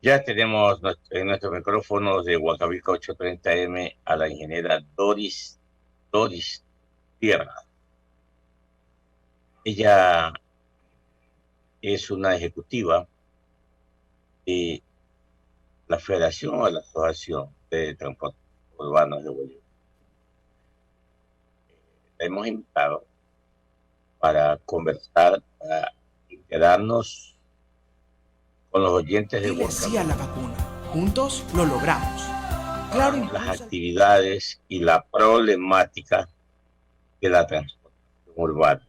Ya tenemos en nuestros micrófonos de Huacabica 830M a la ingeniera Doris Tierra. Ella es una ejecutiva de la Federación o la Asociación de Transporte Urbanos de Bolivia. La hemos invitado para conversar, para quedarnos con los oyentes de Dile sí a la Huacabica vacuna. Juntos lo logramos. Claro las impulsa. actividades y la problemática de la transportación urbana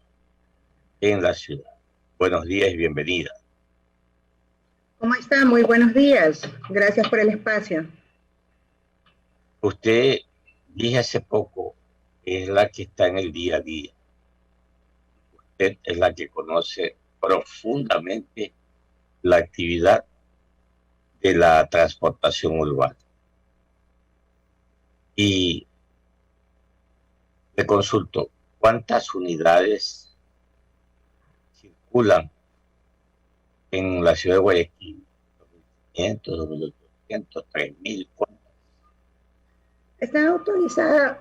en la ciudad. Buenos días y bienvenida. ¿Cómo está? Muy buenos días. Gracias por el espacio. Usted, dije hace poco, es la que está en el día a día. Usted es la que conoce profundamente la actividad de la transportación urbana. Y le consulto, ¿cuántas unidades circulan en la ciudad de Guayaquil? ¿2.500, 2.800, 3.000? Están autorizadas,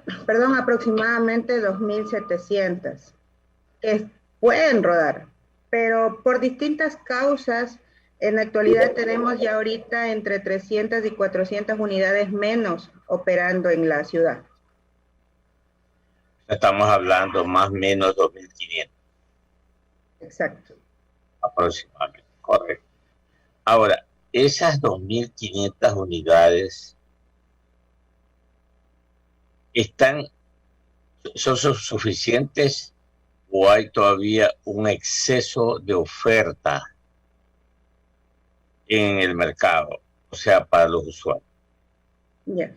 aproximadamente 2.700 que pueden rodar, pero por distintas causas, en la actualidad tenemos ya ahorita entre 300 y 400 unidades menos operando en la ciudad. Estamos hablando más o menos 2.500. Exacto. Aproximadamente, correcto. Ahora, esas 2.500 unidades están, son suficientes o hay todavía un exceso de oferta en el mercado, o sea, para los usuarios. Ya.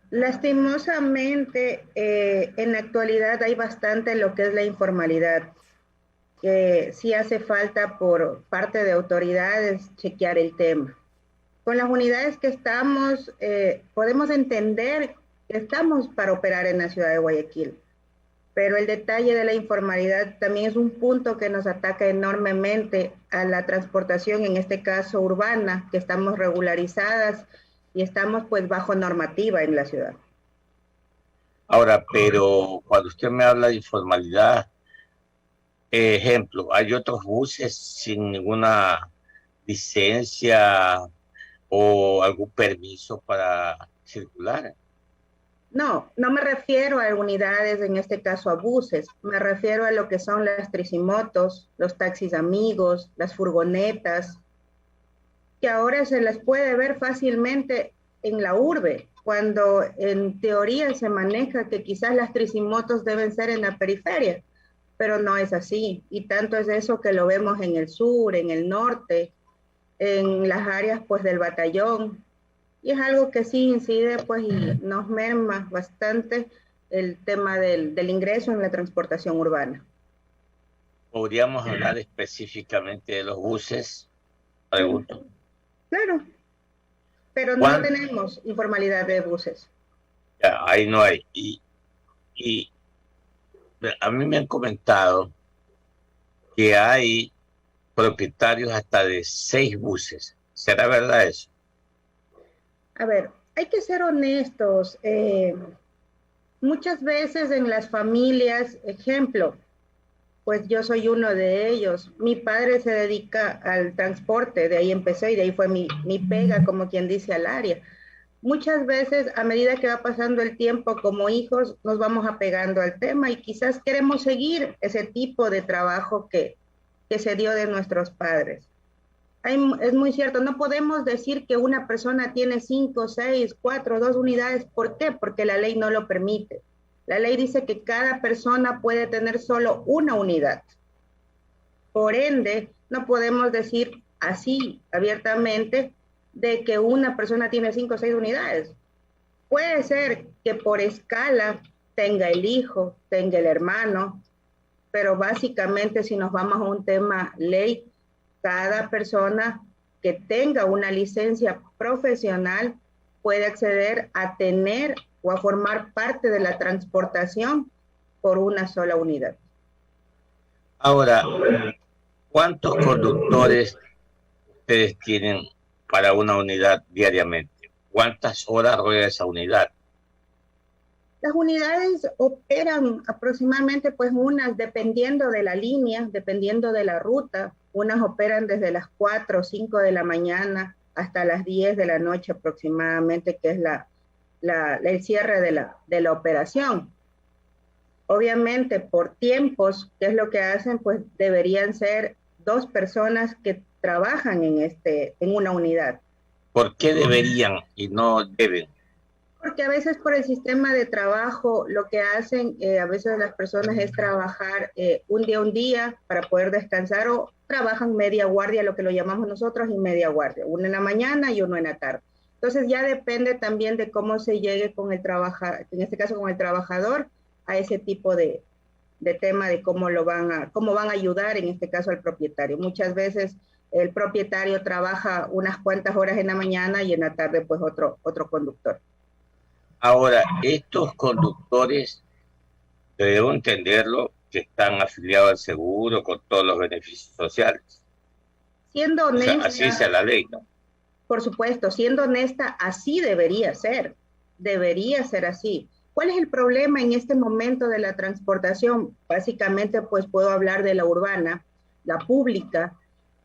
Lastimosamente, en la actualidad hay bastante lo que es la informalidad, que sí hace falta por parte de autoridades chequear el tema. Con las unidades que estamos, podemos entender que estamos para operar en la ciudad de Guayaquil, pero el detalle de la informalidad también es un punto que nos ataca enormemente a la transportación, en este caso urbana, que estamos regularizadas y estamos pues bajo normativa en la ciudad. Ahora, pero cuando usted me habla de informalidad, ejemplo, hay otros buses sin ninguna licencia o algún permiso para circular. No, no me refiero a unidades, en este caso a buses, me refiero a lo que son las tricimotos, los taxis amigos, las furgonetas, que ahora se las puede ver fácilmente en la urbe, cuando en teoría se maneja que quizás las tricimotos deben ser en la periferia, pero no es así. Y tanto es eso que lo vemos en el sur, en el norte, en las áreas pues del batallón. Y es algo que sí incide pues y nos merma bastante el tema del ingreso en la transportación urbana. ¿Podríamos hablar específicamente de los buses? Sí, Pregunto. claro, pero no ¿Cuán? tenemos informalidad de buses. Ya, ahí no hay. Y a mí me han comentado que hay propietarios hasta de 6 buses. ¿Será verdad eso? A ver, hay que ser honestos. Muchas veces en las familias, ejemplo, pues yo soy uno de ellos. Mi padre se dedica al transporte, de ahí empecé y de ahí fue mi pega, como quien dice, al área. Muchas veces, a medida que va pasando el tiempo como hijos, nos vamos apegando al tema y quizás queremos seguir ese tipo de trabajo que se dio de nuestros padres. Es muy cierto, no podemos decir que una persona tiene 5, 6, 4, 2 unidades. ¿Por qué? Porque la ley no lo permite. La ley dice que cada persona puede tener solo una unidad. Por ende, no podemos decir así abiertamente de que una persona tiene 5 o 6 unidades. Puede ser que por escala tenga el hijo, tenga el hermano, pero básicamente si nos vamos a un tema ley, cada persona que tenga una licencia profesional puede acceder a tener o a formar parte de la transportación por una sola unidad. Ahora, ¿cuántos conductores ustedes tienen para una unidad diariamente? ¿Cuántas horas rueda esa unidad? Las unidades operan aproximadamente pues unas dependiendo de la línea, dependiendo de la ruta. Unas operan desde las 4 o 5 de la mañana hasta las 10 de la noche aproximadamente, que es el cierre de la operación. Obviamente por tiempos, ¿qué es lo que hacen? Pues deberían ser 2 personas que trabajan en una unidad. ¿Por qué deberían y no deben? Porque a veces por el sistema de trabajo lo que hacen a veces las personas es trabajar un día para poder descansar, o trabajan media guardia, lo que lo llamamos nosotros, y media guardia, uno en la mañana y uno en la tarde. Entonces ya depende también de cómo se llegue con el trabajador, en este caso con el trabajador, a ese tipo de tema de cómo van a ayudar en este caso al propietario. Muchas veces el propietario trabaja unas cuantas horas en la mañana y en la tarde pues otro conductor. Ahora, estos conductores, debo entenderlo, que están afiliados al seguro con todos los beneficios sociales. Siendo honesta, o sea, así sea la ley, ¿no? Por supuesto, siendo honesta, así debería ser así. ¿Cuál es el problema en este momento de la transportación? Básicamente, pues puedo hablar de la urbana, la pública,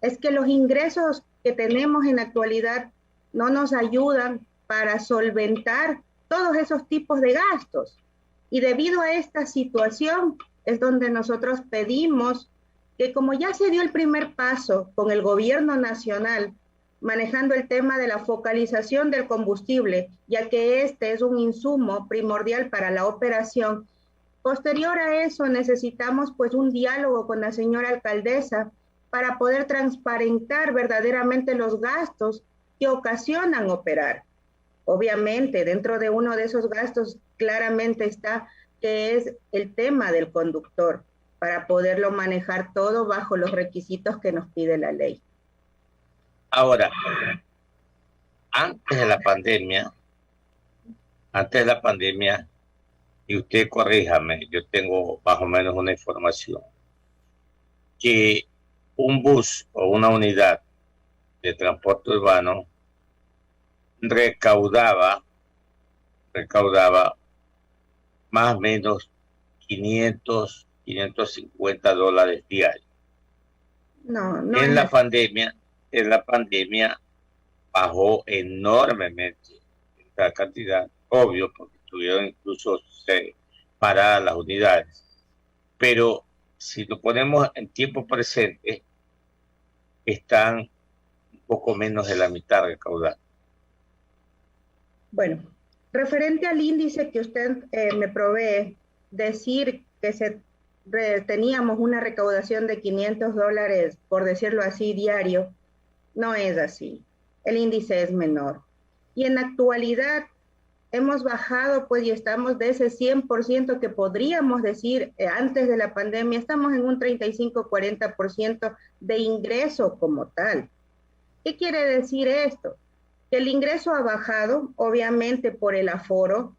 es que los ingresos que tenemos en la actualidad no nos ayudan para solventar todos esos tipos de gastos. Y debido a esta situación es donde nosotros pedimos que, como ya se dio el primer paso con el gobierno nacional, manejando el tema de la focalización del combustible, ya que este es un insumo primordial para la operación. Posterior a eso necesitamos pues un diálogo con la señora alcaldesa para poder transparentar verdaderamente los gastos que ocasionan operar. Obviamente, dentro de uno de esos gastos claramente está que es el tema del conductor, para poderlo manejar todo bajo los requisitos que nos pide la ley. Ahora, antes de la pandemia, y usted corríjame, yo tengo más o menos una información, que un bus o una unidad de transporte urbano recaudaba más o menos 550 dólares diarios. No en la pandemia bajó enormemente esta cantidad, obvio, porque estuvieron incluso paradas las unidades. Pero si lo ponemos en tiempo presente, están un poco menos de la mitad recaudada. Bueno, referente al índice que usted me provee, decir que teníamos una recaudación de 500 dólares, por decirlo así, diario, no es así. El índice es menor. Y en la actualidad hemos bajado, pues, y estamos de ese 100% que podríamos decir antes de la pandemia, estamos en un 35-40% de ingreso como tal. ¿Qué quiere decir esto? Que el ingreso ha bajado, obviamente por el aforo,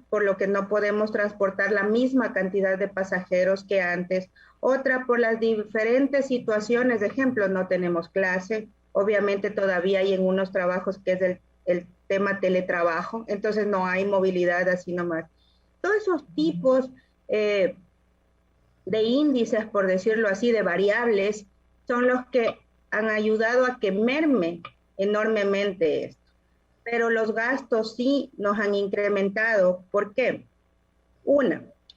por lo que no podemos transportar la misma cantidad de pasajeros que antes, otra por las diferentes situaciones, de ejemplo, no tenemos clase, obviamente todavía hay en unos trabajos que es el tema teletrabajo, entonces no hay movilidad así nomás. Todos esos tipos de índices, por decirlo así, de variables, son los que han ayudado a que merme enormemente esto. Pero los gastos sí nos han incrementado. ¿Por qué?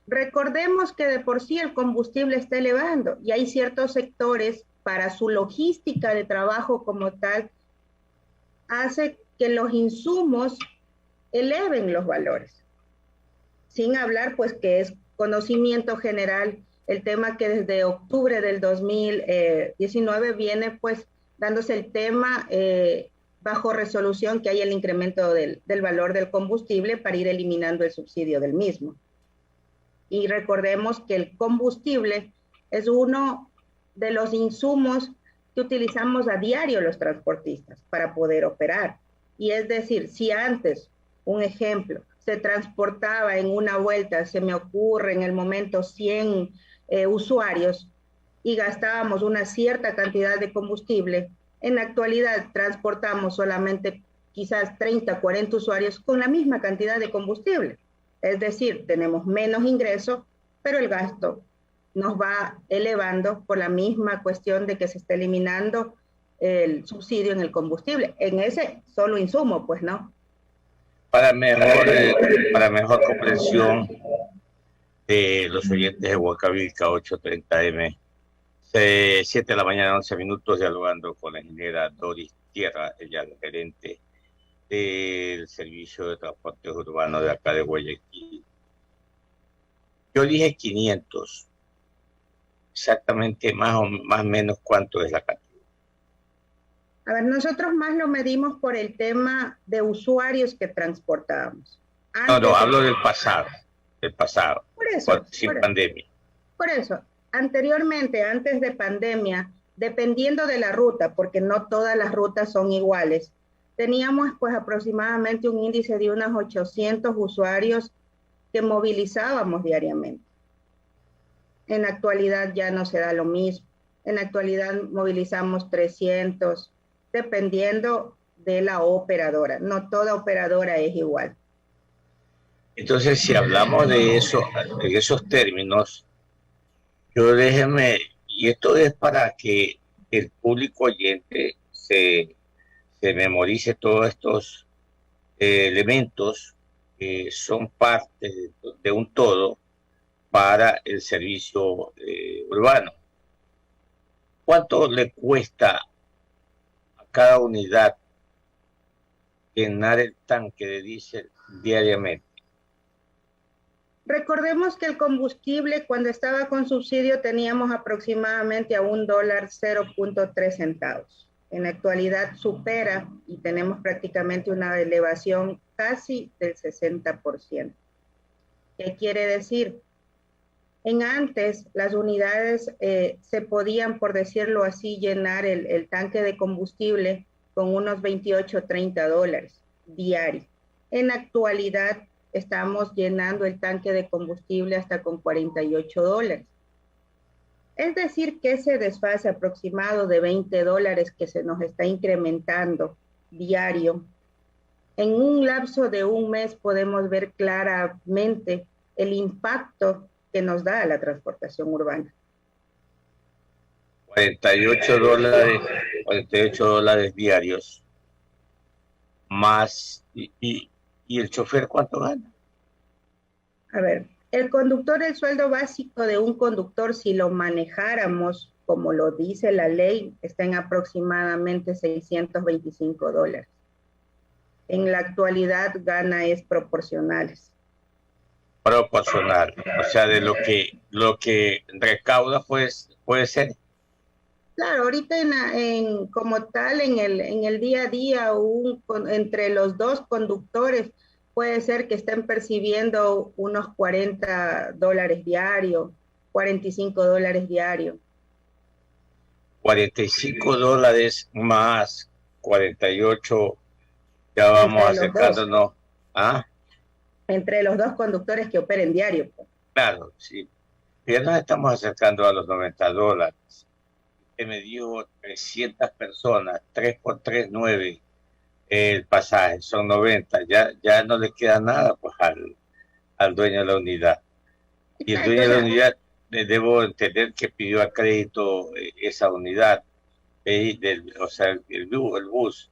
Recordemos que de por sí el combustible está elevando y hay ciertos sectores para su logística de trabajo como tal, hace que los insumos eleven los valores. Sin hablar, pues, que es conocimiento general el tema que desde octubre del 2019 viene, pues, dándose el tema bajo resolución, que hay el incremento del valor del combustible para ir eliminando el subsidio del mismo. Y recordemos que el combustible es uno de los insumos que utilizamos a diario los transportistas para poder operar. Y es decir, si antes, un ejemplo, se transportaba en una vuelta, se me ocurre en el momento 100 usuarios y gastábamos una cierta cantidad de combustible, En la actualidad transportamos solamente quizás 30, 40 usuarios con la misma cantidad de combustible. Es decir, tenemos menos ingresos, pero el gasto nos va elevando por la misma cuestión de que se está eliminando el subsidio en el combustible, en ese solo insumo, pues, ¿no? Para mejor comprensión de los oyentes de Huancavelica 830M, 7 de la mañana, 11 minutos, dialogando con la ingeniera Doris Tierra, ella es gerente del servicio de transporte urbano de acá de Guayaquil. Yo dije 500, exactamente más o menos cuánto es la cantidad. A ver, nosotros más lo medimos por el tema de usuarios que transportábamos. No, hablo del pasado, Por eso, sin pandemia. Por eso, anteriormente, antes de pandemia, dependiendo de la ruta, porque no todas las rutas son iguales, teníamos pues aproximadamente un índice de unos 800 usuarios que movilizábamos diariamente. En la actualidad ya no se da lo mismo. En la actualidad movilizamos 300, dependiendo de la operadora. No toda operadora es igual. Entonces, si hablamos de eso, en esos términos, yo déjeme, y esto es para que el público oyente se memorice todos estos elementos que son parte de un todo para el servicio urbano. ¿Cuánto le cuesta a cada unidad llenar el tanque de diésel diariamente? Recordemos que el combustible, cuando estaba con subsidio, teníamos aproximadamente a $1.03. En la actualidad supera y tenemos prácticamente una elevación casi del 60%. ¿Qué quiere decir? En antes, las unidades se podían, por decirlo así, llenar el tanque de combustible con unos $28, $30 diarios. En la actualidad, estamos llenando el tanque de combustible hasta con $48. Es decir, que ese desfase aproximado de $20 que se nos está incrementando diario, en un lapso de un mes podemos ver claramente el impacto que nos da la transportación urbana. $48 diarios, más, ¿y el chofer cuánto gana? A ver, el conductor, el sueldo básico de un conductor, si lo manejáramos como lo dice la ley, está en aproximadamente $625. En la actualidad gana es proporcionales. Proporcional, o sea, de lo que recauda pues, puede ser. Claro, ahorita como tal, en el día a día, entre los dos conductores, puede ser que estén percibiendo unos $40 diarios, $45 diarios. $45 más 48, ya vamos acercándonos. ¿Ah? Entre los dos conductores que operen diario. Claro, sí. Ya nos estamos acercando a los $90. Usted me dijo 300 personas, 3 por 3, 9 el pasaje, son 90. Ya no le queda nada pues al dueño de la unidad. Y el dueño de la unidad, debo entender que pidió a crédito esa unidad, o sea, el bus,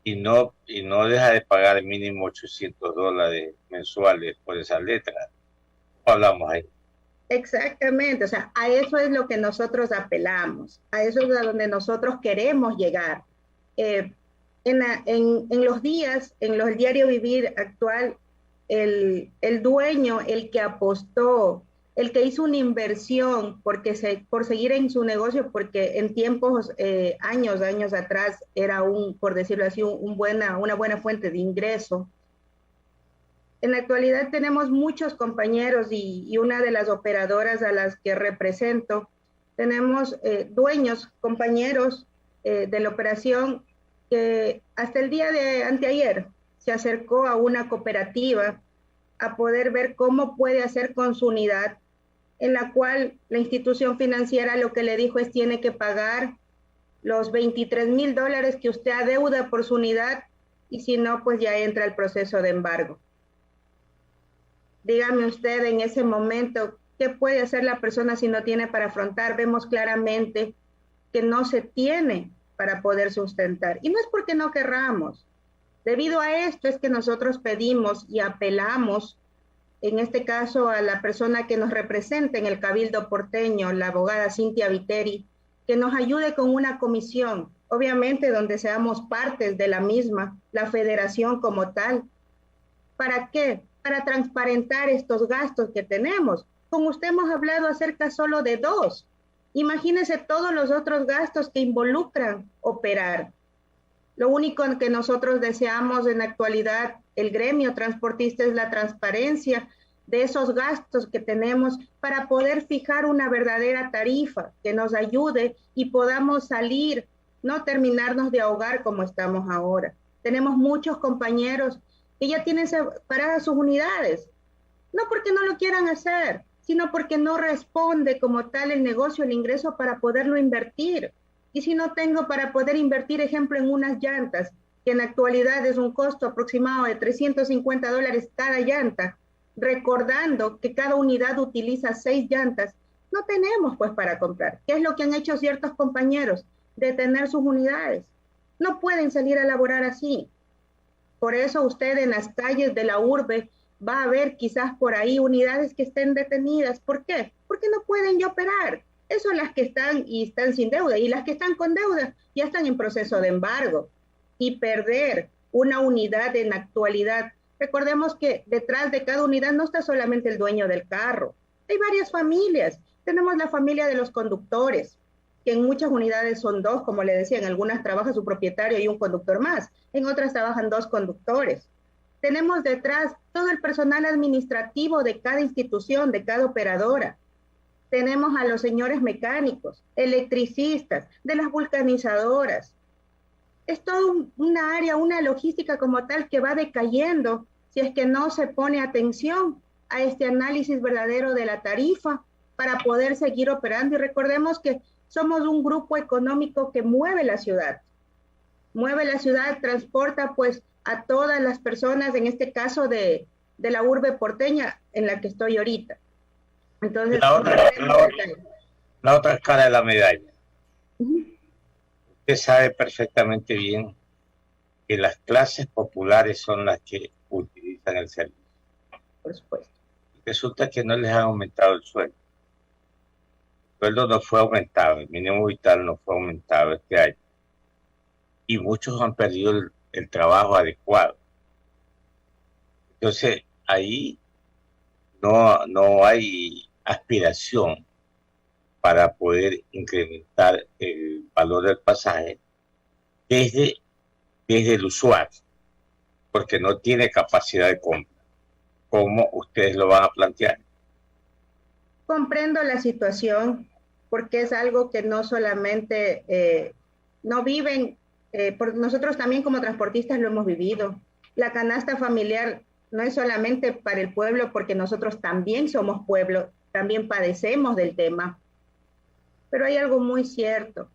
y no deja de pagar mínimo $800 mensuales por esa letra. Hablamos ahí. Exactamente, o sea, a eso es lo que nosotros apelamos, a eso es a donde nosotros queremos llegar. En los días, en el diario vivir actual, el dueño, el que apostó, el que hizo una inversión por seguir en su negocio, porque en tiempos, años atrás, era por decirlo así, una buena fuente de ingreso. En la actualidad tenemos muchos compañeros y una de las operadoras a las que represento, tenemos dueños, compañeros de la operación que hasta el día de anteayer se acercó a una cooperativa a poder ver cómo puede hacer con su unidad, en la cual la institución financiera lo que le dijo es tiene que pagar los $23,000 que usted adeuda por su unidad, y si no, pues ya entra el proceso de embargo. Dígame usted en ese momento, ¿qué puede hacer la persona si no tiene para afrontar? Vemos claramente que no se tiene para poder sustentar. Y no es porque no querramos. Debido a esto es que nosotros pedimos y apelamos, en este caso a la persona que nos representa en el Cabildo porteño, la abogada Cintia Viteri, que nos ayude con una comisión, obviamente donde seamos partes de la misma, la federación como tal. ¿Para qué? Para transparentar estos gastos que tenemos. Con usted hemos hablado acerca solo de 2. Imagínese todos los otros gastos que involucran operar. Lo único que nosotros deseamos en la actualidad, el gremio transportista, es la transparencia de esos gastos que tenemos para poder fijar una verdadera tarifa que nos ayude y podamos salir, no terminarnos de ahogar como estamos ahora. Tenemos muchos compañeros que ya tienen separadas sus unidades, no porque no lo quieran hacer, sino porque no responde como tal el negocio, el ingreso para poderlo invertir. Y si no tengo para poder invertir, ejemplo, en unas llantas, que en la actualidad es un costo aproximado de $350 cada llanta, recordando que cada unidad utiliza 6 llantas, no tenemos pues para comprar. ¿Qué es lo que han hecho ciertos compañeros? Detener sus unidades. No pueden salir a laborar así. Por eso usted en las calles de la urbe va a ver quizás por ahí unidades que estén detenidas. ¿Por qué? Porque no pueden ya operar. Esas son las que están y están sin deuda, y las que están con deuda ya están en proceso de embargo. Y perder una unidad en la actualidad, recordemos que detrás de cada unidad no está solamente el dueño del carro, hay varias familias. Tenemos la familia de los conductores, que en muchas unidades son 2, como le decía, en algunas trabaja su propietario y un conductor más, en otras trabajan 2 conductores. Tenemos detrás todo el personal administrativo de cada institución, de cada operadora. Tenemos a los señores mecánicos, electricistas, de las vulcanizadoras. Es todo una área, una logística como tal que va decayendo si es que no se pone atención a este análisis verdadero de la tarifa para poder seguir operando. Y recordemos que somos un grupo económico que mueve la ciudad, transporta pues a todas las personas, en este caso de la urbe porteña en la que estoy ahorita. Entonces, la otra cara de la medalla. Usted sabe perfectamente bien que las clases populares son las que utilizan el servicio. Por supuesto. Resulta que no les han aumentado el sueldo. El sueldo no fue aumentado, el mínimo vital no fue aumentado este año. Y muchos han perdido el trabajo adecuado. Entonces, ahí no hay aspiración para poder incrementar el valor del pasaje desde el usuario, porque no tiene capacidad de compra. ¿Cómo ustedes lo van a plantear? Comprendo la situación, porque es algo que no solamente no viven, nosotros también como transportistas lo hemos vivido. La canasta familiar no es solamente para el pueblo, porque nosotros también somos pueblo, también padecemos del tema. Pero hay algo muy cierto.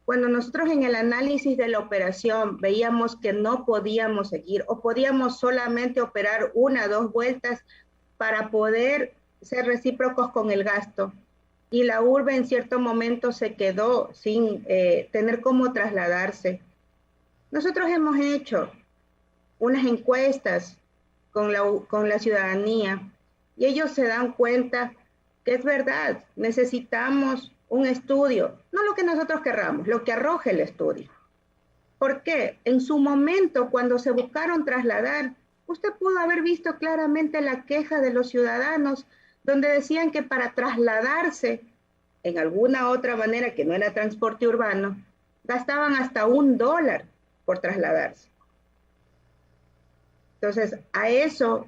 Cuando nosotros en el análisis de la operación veíamos que no podíamos seguir o podíamos solamente operar 1 o 2 vueltas para poder ser recíprocos con el gasto, y la urbe en cierto momento se quedó sin tener cómo trasladarse. Nosotros hemos hecho unas encuestas con la ciudadanía y ellos se dan cuenta que es verdad, necesitamos un estudio, no lo que nosotros querramos, lo que arroje el estudio. ¿Por qué? En su momento, cuando se buscaron trasladar, usted pudo haber visto claramente la queja de los ciudadanos, donde decían que para trasladarse en alguna otra manera que no era transporte urbano, gastaban hasta $1 por trasladarse. Entonces, a eso,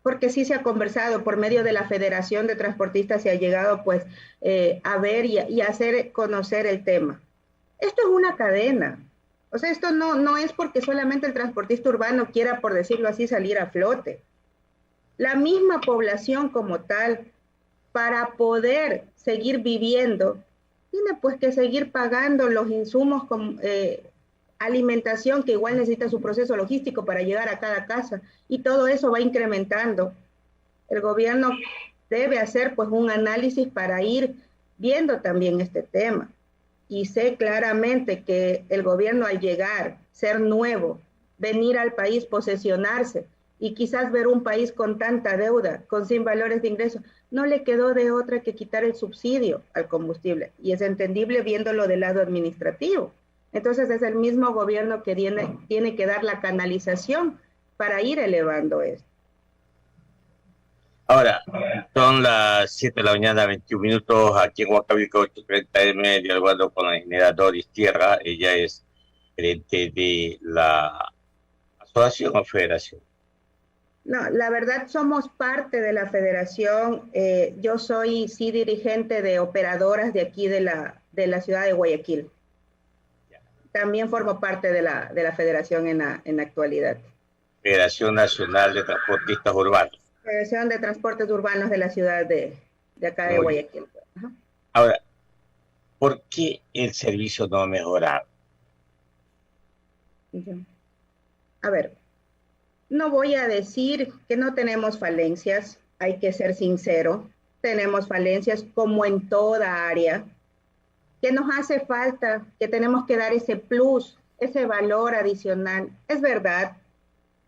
porque sí se ha conversado por medio de la Federación de Transportistas, se ha llegado pues a ver y a hacer conocer el tema. Esto es una cadena. O sea, esto no es porque solamente el transportista urbano quiera, por decirlo así, salir a flote. La misma población como tal, para poder seguir viviendo, tiene pues que seguir pagando los insumos con alimentación, que igual necesita su proceso logístico para llegar a cada casa, y todo eso va incrementando. El gobierno debe hacer pues un análisis para ir viendo también este tema. Y sé claramente que el gobierno al llegar, ser nuevo, venir al país, posesionarse y quizás ver un país con tanta deuda, con sin valores de ingreso, no le quedó de otra que quitar el subsidio al combustible. Y es entendible viéndolo del lado administrativo. Entonces es el mismo gobierno que tiene que dar la canalización para ir elevando esto. Ahora, son las 7 de la mañana, 21 minutos, aquí en Huancavelica 830M, dialogando con la ingeniera Doris Tierra. Ella es gerente de la asociación o federación. No, la verdad somos parte de la federación. Yo soy sí dirigente de operadoras de aquí de la ciudad de Guayaquil. También formo parte de la federación en la actualidad. Federación Nacional de Transportistas Urbanos. Federación de Transportes Urbanos de la ciudad de acá de Guayaquil. Ajá. Ahora, ¿por qué el servicio no ha mejorado? A ver, no voy a decir que no tenemos falencias, hay que ser sincero, tenemos falencias como en toda área, que nos hace falta, que tenemos que dar ese plus, ese valor adicional. Es verdad,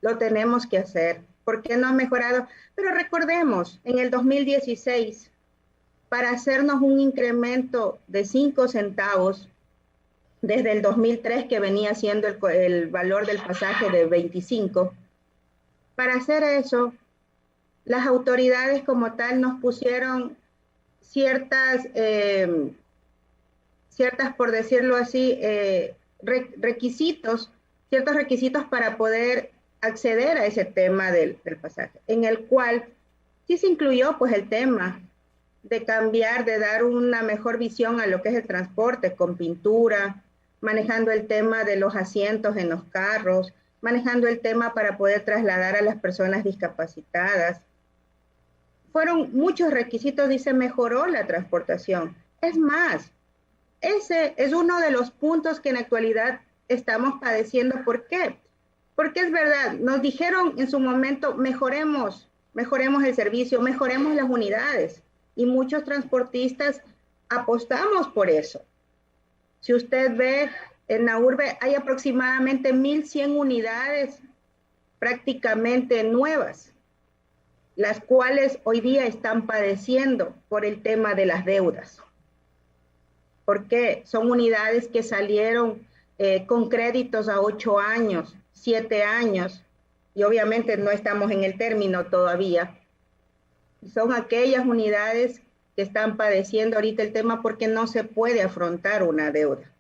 lo tenemos que hacer, porque no ha mejorado. Pero recordemos, en el 2016, para hacernos un incremento de 5 centavos, desde el 2003 que venía siendo el valor del pasaje de 25, para hacer eso, las autoridades como tal nos pusieron ciertas, por decirlo así, requisitos, ciertos requisitos para poder acceder a ese tema del pasaje, en el cual sí se incluyó pues el tema de cambiar, de dar una mejor visión a lo que es el transporte con pintura, manejando el tema de los asientos en los carros, manejando el tema para poder trasladar a las personas discapacitadas. Fueron muchos requisitos y se mejoró la transportación. Es más, ese es uno de los puntos que en la actualidad estamos padeciendo. ¿Por qué? Porque es verdad, nos dijeron en su momento, mejoremos el servicio, mejoremos las unidades. Y muchos transportistas apostamos por eso. Si usted ve, en la urbe hay aproximadamente 1,100 unidades prácticamente nuevas, las cuales hoy día están padeciendo por el tema de las deudas. Porque son unidades que salieron con créditos a 8 años, 7 años, y obviamente no estamos en el término todavía. Son aquellas unidades que están padeciendo ahorita el tema porque no se puede afrontar una deuda.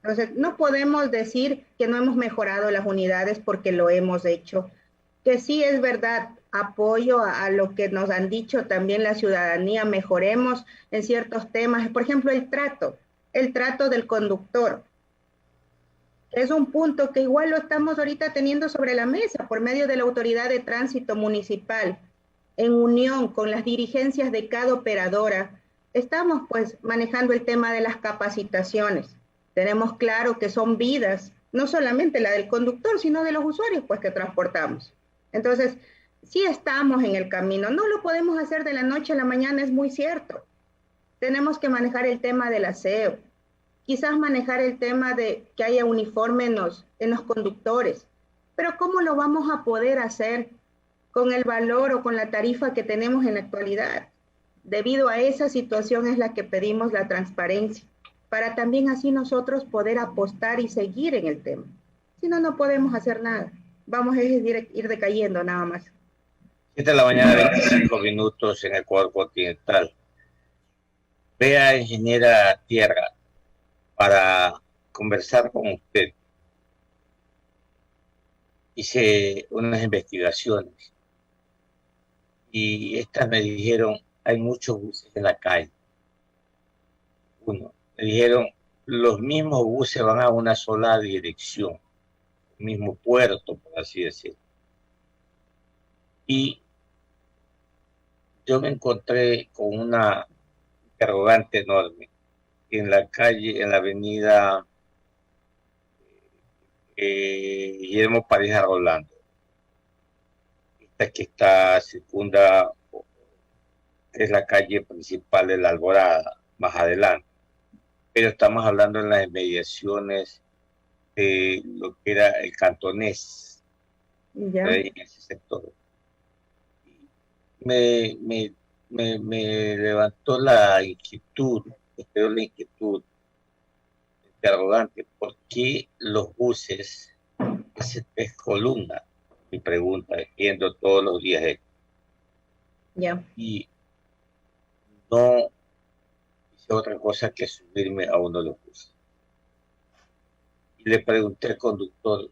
Entonces, no podemos decir que no hemos mejorado las unidades porque lo hemos hecho. Que sí es verdad, apoyo a lo que nos han dicho también la ciudadanía, mejoremos en ciertos temas. Por ejemplo, el trato del conductor. Es un punto que igual lo estamos ahorita teniendo sobre la mesa por medio de la Autoridad de Tránsito Municipal, en unión con las dirigencias de cada operadora. Estamos pues manejando el tema de las capacitaciones. Tenemos claro que son vidas, no solamente la del conductor, sino de los usuarios pues que transportamos. Entonces, sí estamos en el camino. No lo podemos hacer de la noche a la mañana, es muy cierto. Tenemos que manejar el tema del aseo, quizás manejar el tema de que haya uniforme en los conductores. Pero ¿cómo lo vamos a poder hacer con el valor o con la tarifa que tenemos en la actualidad? Debido a esa situación es la que pedimos la transparencia, para también así nosotros poder apostar y seguir en el tema. Si no, no podemos hacer nada. Vamos a ir decayendo nada más. 7 de la mañana, 25 minutos en Ecuador continental. Vea, ingeniera Tierra, para conversar con usted. Hice unas investigaciones y estas me dijeron, hay muchos buses en la calle. Uno, me dijeron, los mismos buses van a una sola dirección, mismo puerto, por así decirlo. Y yo me encontré con una interrogante enorme. en la calle, en la avenida Guillermo Pareja Rolando. Esta que está circunda, es la calle principal de la Alborada, más adelante. Pero estamos hablando en las inmediaciones de lo que era el Cantonés, Ya, en ese sector. Me, me, me levantó la inquietud, espero la inquietud, interrogante, ¿por qué los buses, ese tres columnas? Mi pregunta, yendo todos los días ya, y no hice otra cosa que subirme a uno de los buses. Y le pregunté al conductor,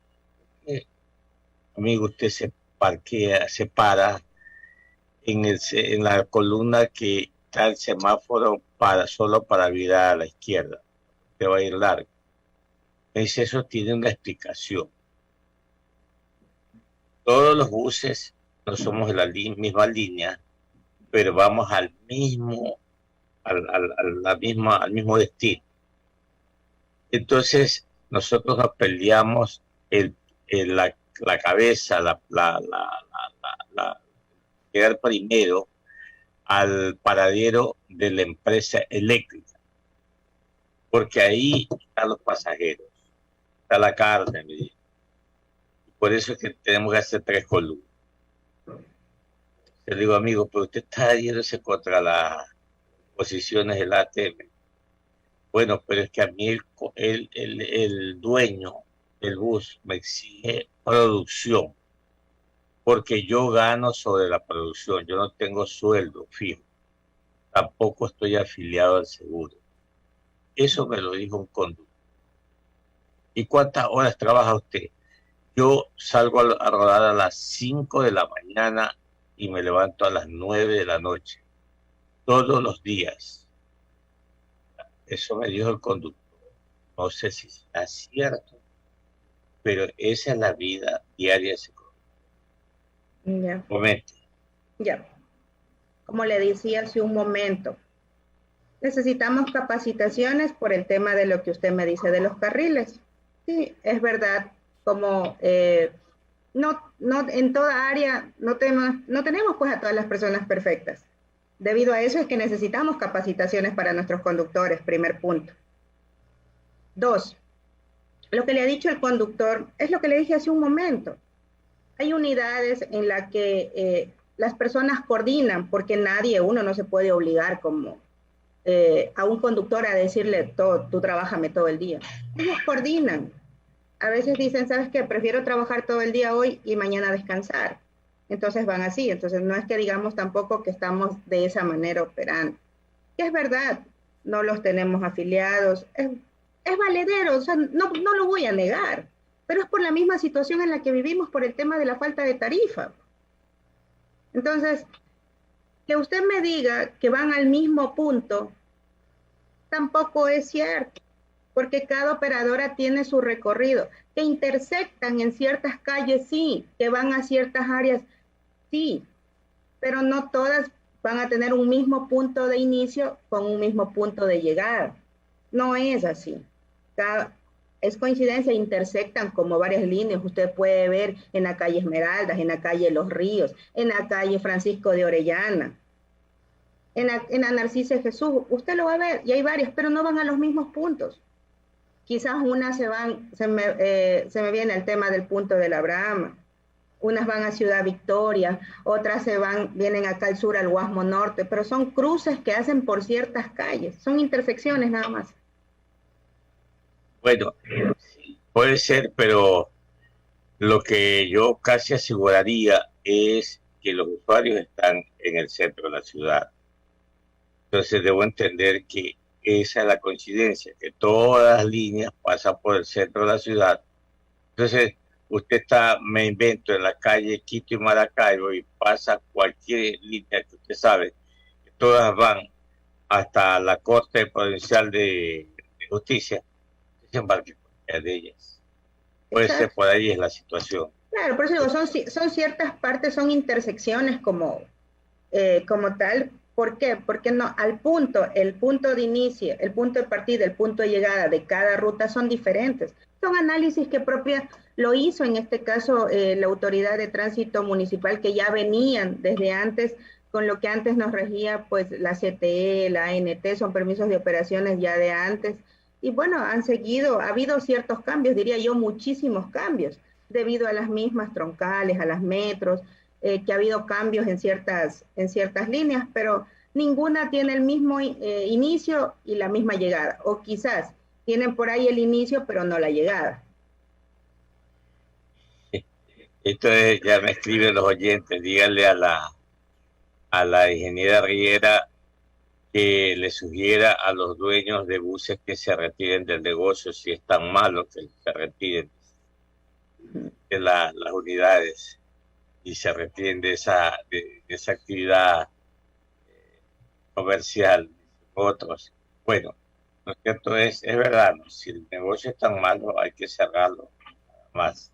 amigo, usted se parquea, se para en la columna que está el semáforo solo para virar a la izquierda, te va a ir largo. Me dice, eso tiene una explicación. Todos los buses no somos de la misma línea, pero vamos al mismo, al mismo destino. Entonces, nosotros nos peleamos la cabeza, llegar primero al paradero de la empresa eléctrica, porque ahí están los pasajeros, está la carne, me dijo. Por eso es que tenemos que hacer tres columnas. Le digo, amigo, pero usted está yéndose contra las posiciones del ATM. Bueno, pero es que a mí el dueño del bus me exige producción, porque yo gano sobre la producción, yo no tengo sueldo fijo, tampoco estoy afiliado al seguro. Eso me lo dijo un conductor. ¿Y cuántas horas trabaja usted? Yo salgo a rodar a las 5 de la mañana y me levanto a las 9 de la noche, todos los días. Eso me dijo el conductor. No sé si es cierto, pero esa es la vida diaria de ese conductor. ya, Momento. ya. Como le decía hace un momento, necesitamos capacitaciones por el tema de lo que usted me dice de los carriles. Sí, es verdad, como no en toda área no tenemos pues a todas las personas perfectas. Debido a eso es que necesitamos capacitaciones para nuestros conductores, primer punto. Dos, lo que le ha dicho el conductor es lo que le dije hace un momento. Hay unidades en las que las personas coordinan, porque uno no se puede obligar como a un conductor a decirle, tú trabájame todo el día. Ellos coordinan. A veces dicen, ¿sabes qué? Prefiero trabajar todo el día hoy y mañana descansar. Entonces van así. Entonces no es que digamos tampoco que estamos de esa manera operando. Que es verdad, no los tenemos afiliados. Es valedero, o sea, no lo voy a negar. Pero es por la misma situación en la que vivimos por el tema de la falta de tarifa. Entonces, que usted me diga que van al mismo punto, tampoco es cierto, porque cada operadora tiene su recorrido, que intersectan en ciertas calles, sí, que van a ciertas áreas, sí, pero no todas van a tener un mismo punto de inicio con un mismo punto de llegada. No es así. Es coincidencia, intersectan como varias líneas. Usted puede ver en la calle Esmeraldas, en la calle Los Ríos, en la calle Francisco de Orellana, en la Narcisa Jesús. Usted lo va a ver, y hay varias, pero no van a los mismos puntos. Quizás unas se me viene el tema del punto de la Brahma. Unas van a Ciudad Victoria, otras vienen acá al sur, al Guasmo Norte, pero son cruces que hacen por ciertas calles, son intersecciones nada más. Bueno, sí, puede ser, pero lo que yo casi aseguraría es que los usuarios están en el centro de la ciudad. Entonces debo entender que esa es la coincidencia, que todas las líneas pasan por el centro de la ciudad. Entonces, usted está, me invento, en la calle Quito y Maracaibo y pasa cualquier línea que usted sabe, que todas van hasta la Corte Provincial de Justicia, se embarque de ellas. Puede ser por ahí es la situación. Claro, por eso digo, son ciertas partes, son intersecciones como tal, ¿Por qué? Porque no, el punto de inicio, el punto de partida, el punto de llegada de cada ruta son diferentes. Son análisis que propia lo hizo en este caso la autoridad de tránsito municipal, que ya venían desde antes con lo que antes nos regía pues la CTE, la ANT, son permisos de operaciones ya de antes. Y bueno, ha habido ciertos cambios, diría yo muchísimos cambios, debido a las mismas troncales, a las metros, que ha habido cambios en ciertas líneas, pero ninguna tiene el mismo inicio y la misma llegada, o quizás tienen por ahí el inicio, pero no la llegada. Entonces ya me escriben los oyentes, díganle a la ingeniera Riera que le sugiera a los dueños de buses que se retiren del negocio, si es tan malo que se retiren de las unidades y se retiren de esa actividad comercial. Otros, bueno, lo cierto es verdad, ¿no? Si el negocio es tan malo, hay que cerrarlo más.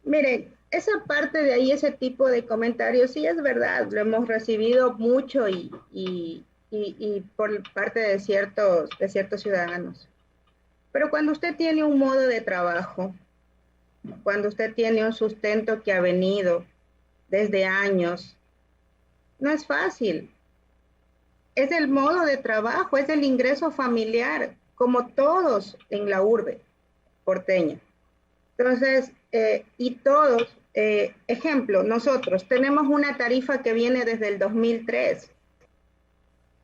Miren, esa parte de ahí, ese tipo de comentarios, sí es verdad, lo hemos recibido mucho y por parte de ciertos ciudadanos. Pero cuando usted tiene un modo de trabajo, cuando usted tiene un sustento que ha venido desde años, no es fácil. Es el modo de trabajo, es el ingreso familiar, como todos en la urbe porteña. Entonces, y todos, ejemplo, nosotros tenemos una tarifa que viene desde el 2003.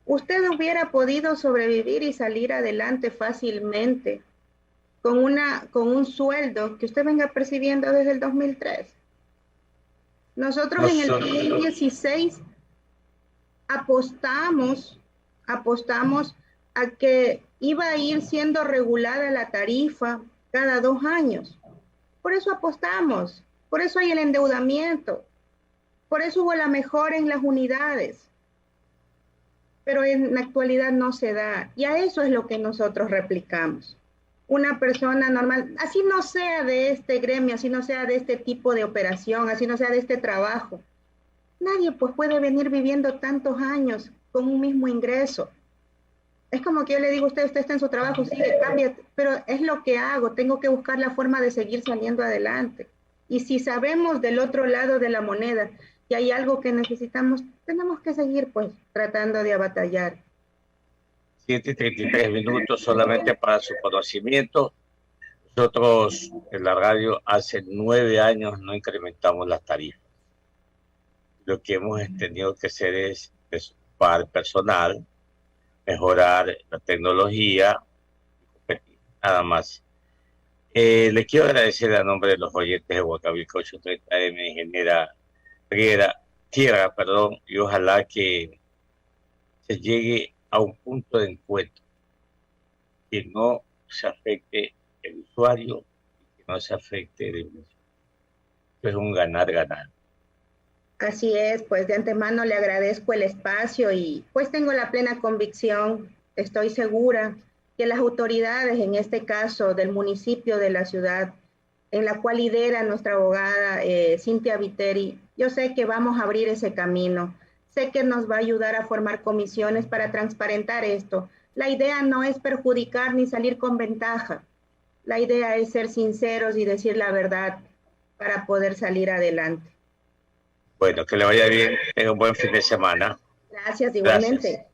Usted hubiera podido sobrevivir y salir adelante fácilmente con un sueldo que usted venga percibiendo desde el 2003. Nosotros en el 2016 apostamos a que iba a ir siendo regulada la tarifa cada 2 años. Por eso apostamos, por eso hay el endeudamiento, por eso hubo la mejora en las unidades. Pero en la actualidad no se da, y a eso es lo que nosotros replicamos. Una persona normal, así no sea de este gremio, así no sea de este tipo de operación, así no sea de este trabajo, nadie pues puede venir viviendo tantos años con un mismo ingreso. Es como que yo le digo a usted está en su trabajo, sigue, cambia, pero es lo que hago, tengo que buscar la forma de seguir saliendo adelante. Y si sabemos del otro lado de la moneda que hay algo que necesitamos, tenemos que seguir pues tratando de batallar. 7:33 solamente para su conocimiento. Nosotros en la radio hace 9 años no incrementamos las tarifas. Lo que hemos tenido que hacer es ocupar personal, mejorar la tecnología, nada más. Le quiero agradecer a nombre de los oyentes de Huancavelica 830M, ingeniera Tierra, y ojalá que se llegue a un punto de encuentro que no se afecte el usuario y que no se afecte el emisor. Es un ganar-ganar. Así es, pues de antemano le agradezco el espacio y pues tengo la plena convicción, estoy segura que las autoridades, en este caso del municipio de la ciudad, en la cual lidera nuestra abogada Cintia Viteri, yo sé que vamos a abrir ese camino, sé que nos va a ayudar a formar comisiones para transparentar esto. La idea no es perjudicar ni salir con ventaja, la idea es ser sinceros y decir la verdad para poder salir adelante. Bueno, que le vaya bien, tenga un buen fin de semana. Gracias, igualmente. Gracias.